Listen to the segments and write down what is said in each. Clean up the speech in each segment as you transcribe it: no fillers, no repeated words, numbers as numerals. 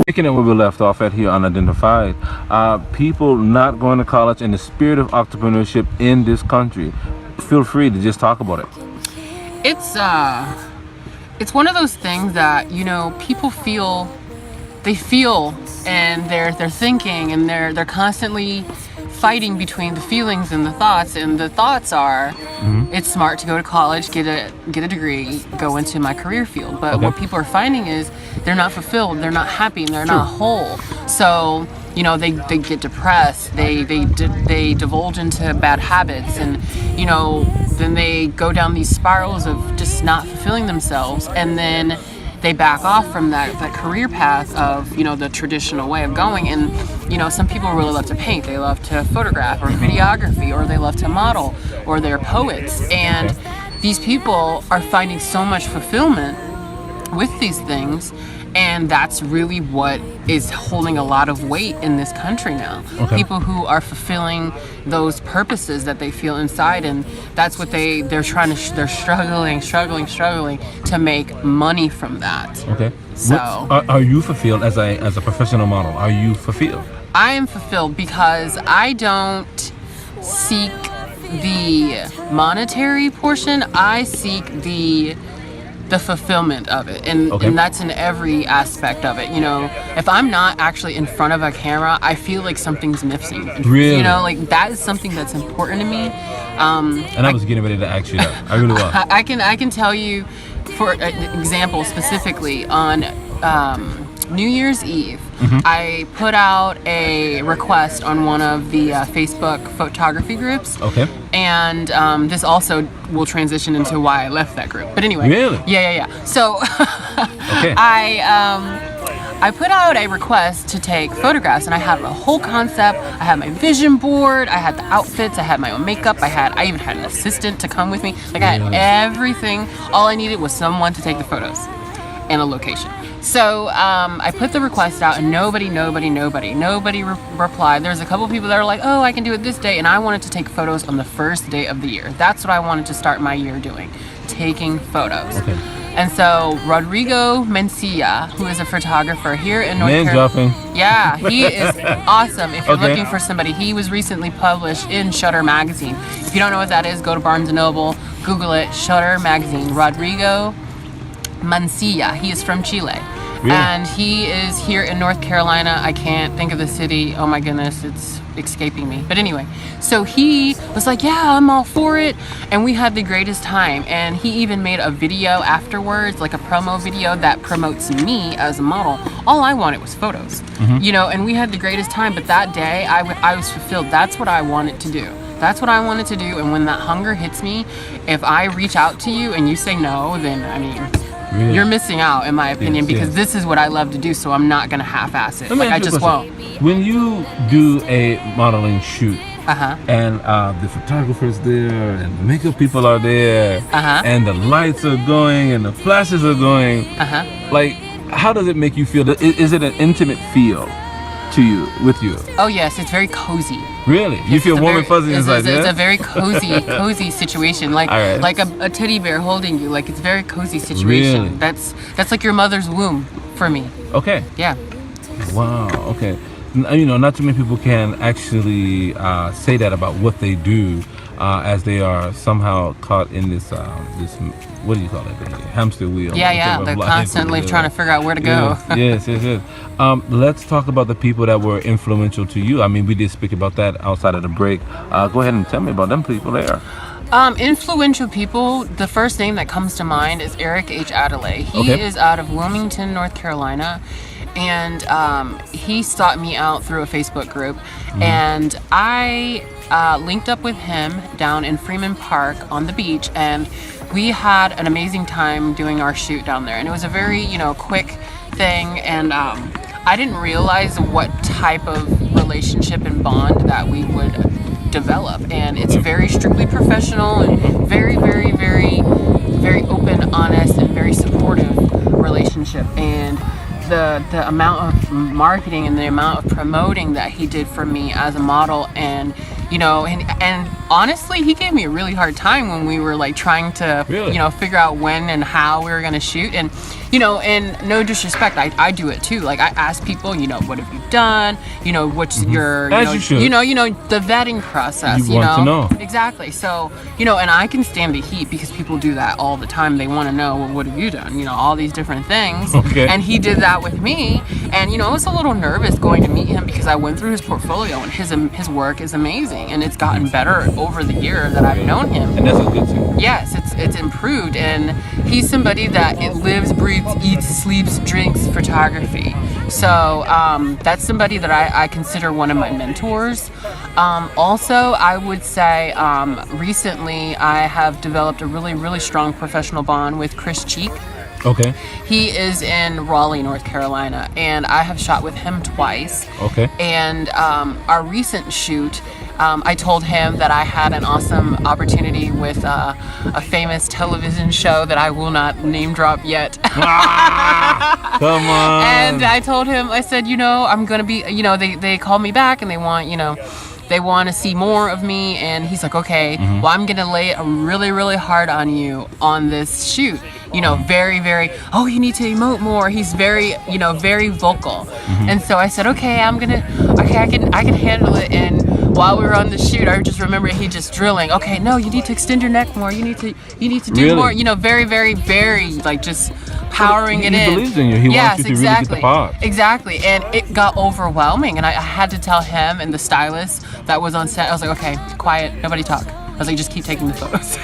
Picking it where we left off at here, unidentified, people not going to college and the spirit of entrepreneurship in this country. Feel free to just talk about it. It's one of those things that, you know, people feel, and they're thinking, and they're constantly fighting between the feelings and the thoughts. And the thoughts are, it's smart to go to college, get a degree, go into my career field. But what people are finding is they're not fulfilled, they're not happy, and they're not whole. So, you know, they get depressed, they divulge into bad habits, and, you know, then they go down these spirals of just not fulfilling themselves, and then they back off from that career path of, you know, the traditional way of going. And, you know, some people really love to paint, they love to photograph or videography, or they love to model, or they're poets. And these people are finding so much fulfillment with these things, and that's really what is holding a lot of weight in this country now. People who are fulfilling those purposes that they feel inside, and that's what they're struggling to make money from that. So are you fulfilled as a professional model? Are you fulfilled? I am fulfilled because I don't seek the monetary portion. I seek the fulfillment of it, and that's in every aspect of it. You know, if I'm not actually in front of a camera, I feel like something's missing. Really? You know, like that is something that's important to me. And I was getting ready to ask you that. I really was. I can tell you, for example, specifically on New Year's Eve, I put out a request on one of the Facebook photography groups. And this also will transition into why I left that group. But anyway. Really? Yeah. So I put out a request to take photographs, and I had a whole concept. I had my vision board, I had the outfits, I had my own makeup, I even had an assistant to come with me. Like, I had everything. All I needed was someone to take the photos and a location. So I put the request out, and nobody replied. There's a couple people that are like, oh, I can do it this day, and I wanted to take photos on the first day of the year. That's what I wanted to start my year doing, taking photos. And so Rodrigo Mencia, who is a photographer here in North Carolina. Yeah, he is awesome. If you're looking for somebody, he was recently published in Shutter Magazine. If you don't know what that is, go to Barnes & Noble, Google it, Shutter Magazine. Rodrigo Mencia. He is from Chile. Really? And he is here in North Carolina. I can't think of the city. Oh my goodness, it's escaping me. But anyway, so he was like, yeah, I'm all for it. And we had the greatest time. And he even made a video afterwards, like a promo video that promotes me as a model. All I wanted was photos, you know, and we had the greatest time. But that day I was fulfilled. That's what I wanted to do. That's what I wanted to do. And when that hunger hits me, if I reach out to you and you say no, then I mean, really? You're missing out, in my opinion, because this is what I love to do, so I'm not going to half-ass it. Like, I just won't. When you do a modeling shoot, and the photographer's there, and the makeup people are there, and the lights are going, and the flashes are going, like, how does it make you feel? Is it an intimate feel to you, with you? Oh, yes, it's very cozy. Really? You feel warm and fuzzy inside? It's a very cozy situation, like a teddy bear holding you. Like, it's a very cozy situation. Really? That's like your mother's womb for me. Yeah. Wow. Okay. You know, not too many people can actually say that about what they do, as they are somehow caught in this what do you call it? The hamster wheel. Yeah. They're constantly trying to figure out where to go. Yes. Let's talk about the people that were influential to you. I mean, we did speak about that outside of the break. Go ahead and tell me about them people there. Influential people, the first name that comes to mind is Eric H. Adelaide. He is out of Wilmington, North Carolina. And he sought me out through a Facebook group, and I linked up with him down in Freeman Park on the beach, and we had an amazing time doing our shoot down there. And it was a very, you know, quick thing, and I didn't realize what type of relationship and bond that we would develop. And it's very strictly professional and very open, honest, and very supportive relationship. And the amount of marketing and the amount of promoting that he did for me as a model, and and honestly, he gave me a really hard time when we were like trying to, figure out when and how we were going to shoot. And, and no disrespect, I do it too. Like I ask people, what have you done? What's your, the vetting process, you want to know. Exactly. So, and I can stand the heat because people do that all the time. They want to know, well, what have you done? All these different things. Okay. And he did that with me. And, I was a little nervous going to meet him because I went through his portfolio and his work is amazing. And it's gotten better over the year that I've known him. And that's a good thing. Yes, it's improved. And he's somebody that it lives, breathes, eats, sleeps, drinks photography. So that's somebody that I consider one of my mentors. Also, I would say recently I have developed a really, really strong professional bond with Chris Cheek. Okay. He is in Raleigh, North Carolina, and I have shot with him twice. Okay. And our recent shoot, I told him that I had an awesome opportunity with a famous television show that I will not name drop yet. Come on. And I told him, I said, I'm going to be, they called me back and they want to see more of me. And he's like, okay, well, I'm going to lay it really, really hard on you on this shoot. Very, very, you need to emote more. He's very, very vocal. And so I said, okay, I can handle it. And while we were on the shoot, I just remember he just drilling, okay, no, you need to extend your neck more. You need to do more, very, very, very, like just powering it in. He believes in you. He wants you to really get the part. Exactly. And it got overwhelming. And I had to tell him and the stylist that was on set, I was like, okay, quiet, nobody talk. I was like, just keep taking the photos.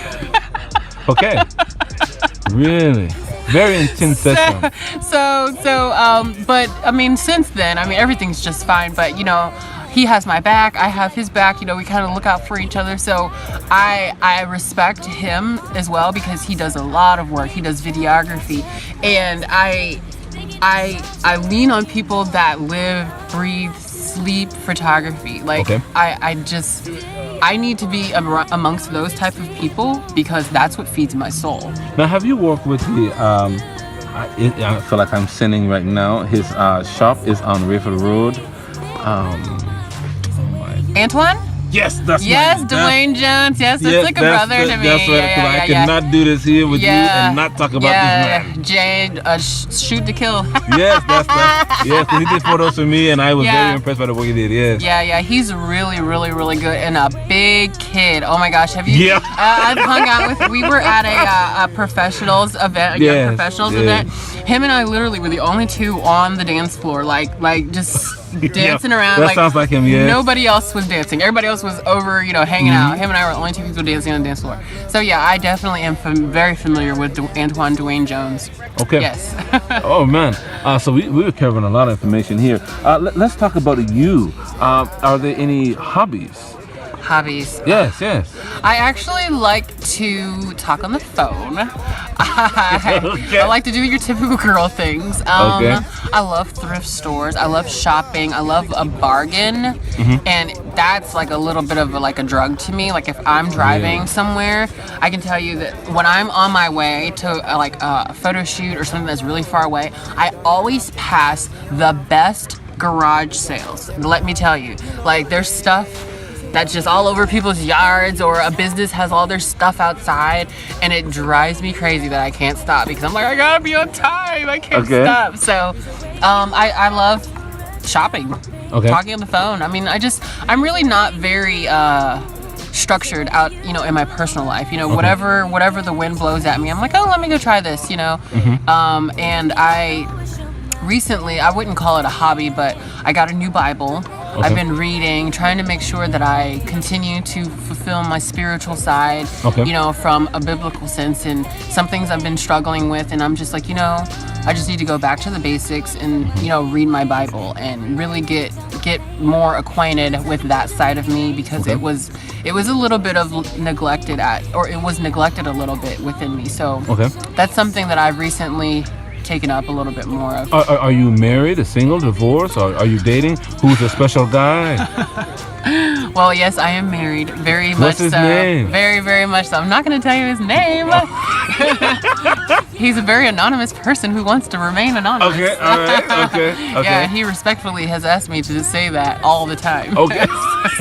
Okay. Really? Very intense session. But I mean, since then, everything's just fine. But he has my back, I have his back. We kind of look out for each other. So I respect him as well because he does a lot of work. He does videography, and I lean on people that live, breathe, sleep photography. Like okay. I need to be amongst those type of people because that's what feeds my soul. Now, have you worked with the? I feel like I'm sinning right now. His shop is on River Road. Antoine? Yes, that's Dwayne Jones. Yes, it's like a brother to me. That's right. I cannot do this here with you and not talk about this man. Jade, shoot to kill. Yes, yes. He did photos for me, and I was very impressed by the work he did. Yes. Yeah. He's really, really, really good and a big kid. Oh my gosh, have you? Yeah. I've hung out with. We were at a professionals event, young professionals event. Him and I literally were the only two on the dance floor, like just. Dancing around. That sounds like him, yeah. Nobody else was dancing. Everybody else was over, hanging out. Him and I were the only two people dancing on the dance floor. So yeah, I definitely am very familiar with Antoine Dwayne Jones. Okay. Yes. Oh man. So we were covering a lot of information here. Let's talk about you. Are there any hobbies? Hobbies. Yes. I actually like to talk on the phone. I like to do your typical girl things. I love thrift stores. I love shopping. I love a bargain. And that's like a little bit of a drug to me. Like if I'm driving somewhere, I can tell you that when I'm on my way to a photo shoot or something that's really far away, I always pass the best garage sales. Let me tell you, there's stuff that's just all over people's yards, or a business has all their stuff outside, and it drives me crazy that I can't stop because I'm like, I gotta be on time. I can't stop. So I love shopping, talking on the phone. I'm really not very structured out, in my personal life. Whatever the wind blows at me, I'm like, oh, let me go try this, and recently, I wouldn't call it a hobby, but I got a new Bible. I've been reading, trying to make sure that I continue to fulfill my spiritual side, from a biblical sense. And some things I've been struggling with, and I'm just like, I just need to go back to the basics and, read my Bible and really get more acquainted with that side of me because it was a little bit of neglected it was neglected a little bit within me. So that's something that I've recently taken up a little bit more of. Are you married, a single, divorced, or are you dating? Who's a special guy? Well, yes, I am married. Very much so. What's his name? Very, very much so. I'm not going to tell you his name. He's a very anonymous person who wants to remain anonymous. Okay, all right, okay. Yeah, he respectfully has asked me to just say that all the time. Okay.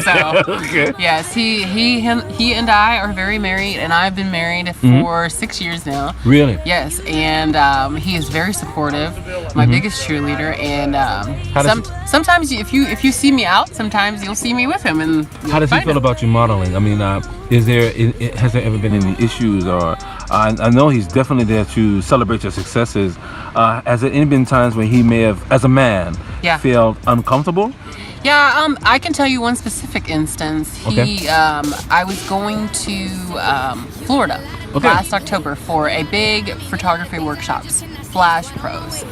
So, okay. yes, he and I are very married, and I've been married for 6 years now. Really? Yes, and he is very supportive, my biggest cheerleader, and sometimes if you see me out, sometimes you'll see me with him. And how does he feel about you modeling? I mean, has there ever been any issues, or I know he's definitely there to celebrate your successes. Has there any been times when he may have, as a man, felt uncomfortable? Yeah, I can tell you one specific instance. I was going to Florida last October for a big photography workshops, Flash Pros.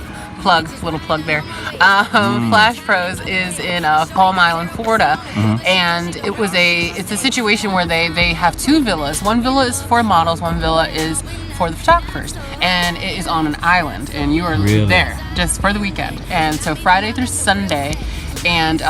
Little plug there. Flash Pros is in Palm Island, Florida, and it's a situation where they have two villas. One villa is for models, one villa is for the photographers, and it is on an island, and you are there just for the weekend. And so Friday through Sunday, and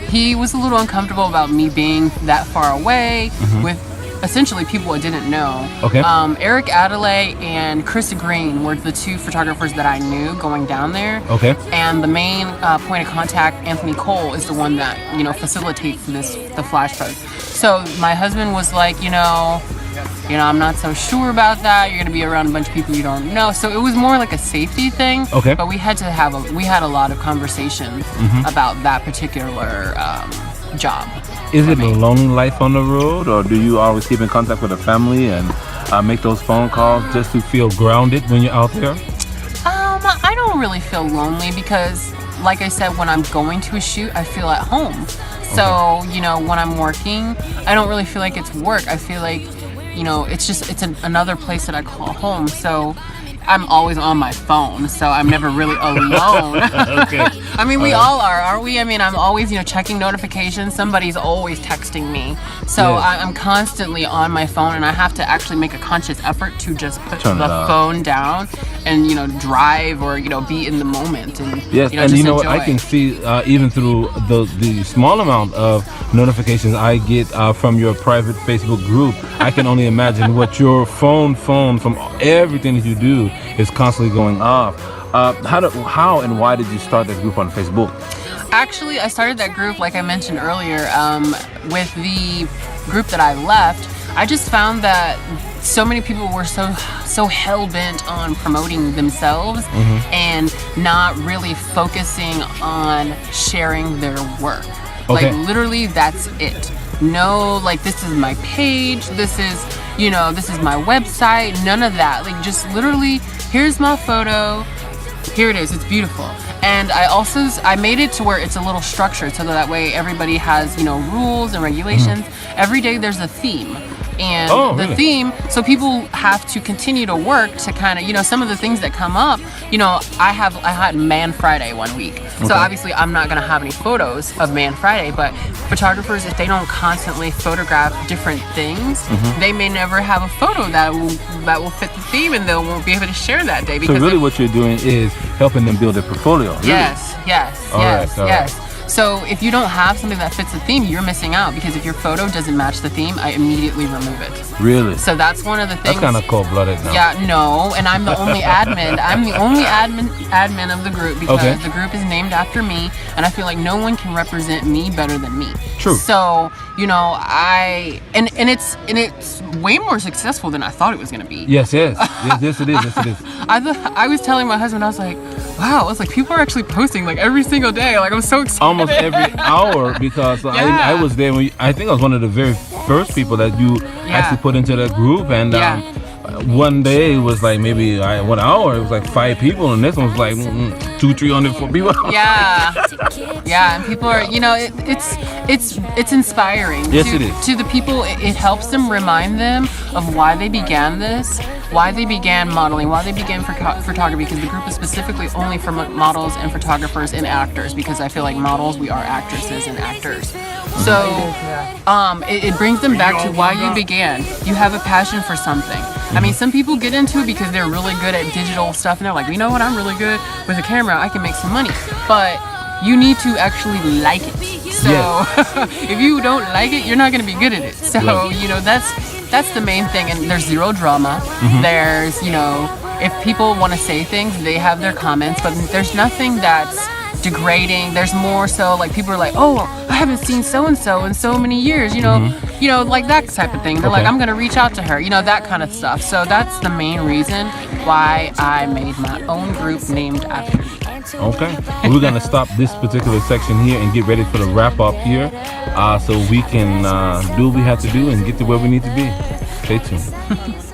he was a little uncomfortable about me being that far away with essentially people I didn't know. Okay. Eric Adelaide and Chris Green were the two photographers that I knew going down there. Okay. And the main point of contact, Anthony Cole, is the one that facilitates the Flash Pros. So my husband was like, I'm not so sure about that. You're gonna be around a bunch of people you don't know. So it was more like a safety thing. Okay. But we had a lot of conversations about that particular job. Is it a lonely life on the road, or do you always keep in contact with the family and make those phone calls just to feel grounded when you're out there? I don't really feel lonely because, like I said, when I'm going to a shoot, I feel at home. So, when I'm working, I don't really feel like it's work. I feel like, it's another place that I call home. So I'm always on my phone, so I'm never really alone. Okay. I mean, we all are, aren't we? I mean, I'm always, checking notifications. Somebody's always texting me. So I'm constantly on my phone, and I have to actually make a conscious effort to just put the phone down and, drive or, be in the moment. And, yes, and just what I can see, even through the small amount of notifications I get from your private Facebook group, I can only imagine what your phone from everything that you do is constantly going off. How and why did you start that group on Facebook? Actually, I started that group, like I mentioned earlier, with the group that I left. I just found that so many people were so hell-bent on promoting themselves and not really focusing on sharing their work. Okay. Like, literally, that's it. No, like, this is my page, this is my website, none of that. Like, just literally, here's my photo, here it is, it's beautiful. And I made it to where it's a little structured so that way everybody has, rules and regulations. Every day there's a theme. And the theme, so people have to continue to work to kind of, some of the things that come up, I had Man Friday one week. So obviously I'm not going to have any photos of Man Friday, but photographers, if they don't constantly photograph different things, they may never have a photo that will fit the theme, and they won't be able to share that day. Because so really what you're doing is helping them build their portfolio. Really? Yes. So if you don't have something that fits the theme, you're missing out, because if your photo doesn't match the theme, I immediately remove it. Really? So that's one of the things. That's kind of cold-blooded now. Yeah, no, and I'm the only admin. I'm the only admin of the group, because the group is named after me, and I feel like no one can represent me better than me. True. So, it's way more successful than I thought it was going to be. Yes, it is. I was telling my husband, I was like, wow, it's like people are actually posting like every single day. Like, I'm so excited. Almost every hour, because I was there when I think I was one of the very first people that you actually put into that group, and one day it was like maybe 1 hour, it was like 5 people, and this one was like 200-300 people. And people are, it's inspiring. Yes, it is. To the people, it helps them, remind them of why they began this, why they began modeling, why they began photography, because the group is specifically only for models and photographers and actors, because I feel like models, we are actresses and actors. So it brings them back to why you began. You have a passion for something. I mean, some people get into it because they're really good at digital stuff, and they're like, you know what, I'm really good with a camera, I can make some money. But you need to actually like it. So if you don't like it, you're not going to be good at it. So, that's the main thing. And there's zero drama. There's, if people want to say things, they have their comments, but there's nothing that's degrading. There's more so like people are like, oh, I haven't seen so and so in so many years, you know, like that type of thing. They're like, I'm gonna reach out to her, you know, that kind of stuff. So that's the main reason why I made my own group named after me. Okay, well, we're gonna stop this particular section here and get ready for the wrap up here, so we can do what we have to do and get to where we need to be. Stay tuned.